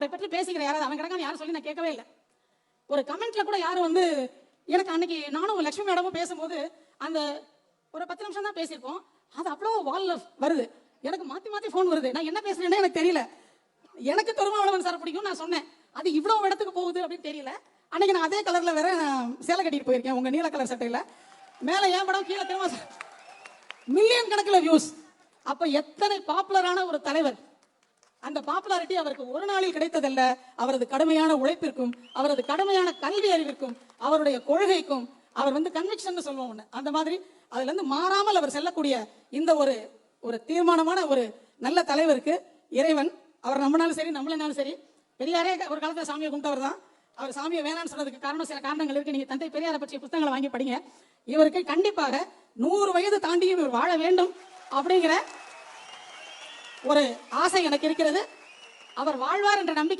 அதை பற்றி பேசிக்கிற யாராவது அவன் கிடக்கான்னு யாரும் சொல்லி நான் கேட்கவே இல்லை. ஒரு கமெண்ட்ல கூட யாரும் வந்து எனக்கு அன்னைக்கு நானும் லட்சுமி மேடமும் பேசும்போது அந்த ஒரு 10 நிமிஷம் தான் பேசியிருக்கோம். அது அவ்வளோ வால்ல வருது, எனக்கு மாற்றி மாற்றி ஃபோன் வருது. நான் என்ன பேசுறேன்னு எனக்கு தெரியல. எனக்கு திருமாவளவன் சார் பிடிக்கும் நான் சொன்னேன், அது இவ்வளோ இடத்துக்கு போகுது அப்படின்னு தெரியல. அன்னைக்கு நான் அதே கலர்ல வேற சேலை கட்டிட்டு போயிருக்கேன், உங்க நீல கலர் சட்டையில. மேலே ஏன் படம், கீழே திரும்ப மில்லியன் கணக்கில் வியூஸ். அப்ப எத்தனை பாப்புலரான ஒரு தலைவர். அந்த பாப்புலாரிட்டி அவருக்கு ஒரு நாளில் கிடைத்ததல்ல, அவரது கடுமையான உழைப்பிற்கும் அவரது கடுமையான கல்வி அறிவிற்கும் அவருடைய கொள்கைக்கும் அவர் வந்து கன்விக்ஷன் சொல்லுவோம் ஒண்ணு, அந்த மாதிரி அதுல இருந்து மாறாமல் அவர் செல்லக்கூடிய இந்த ஒரு தீர்மானமான ஒரு நல்ல தலைவருக்கு இறைவன், அவர் நம்மளாலும் சரி நம்மளாலும் சரி, பெரியாரே ஒரு காலத்துல சாமியை கும்பிட்டவர் தான். அவர் சாமியை வேணான்னு சொன்னதுக்கு காரணம் சில காரணங்கள் இருக்கு. நீங்க தந்தை பெரியாரை பற்றிய புத்தகங்களை வாங்கி படிங்க. இவருக்கு கண்டிப்பாக 100 வயது தாண்டியும் இவர் வாழ வேண்டும் அப்படிங்கிற ஒரு ஆசை எனக்கு இருக்கிறது. அவர் வாழ்வார் என்ற நம்பிக்கை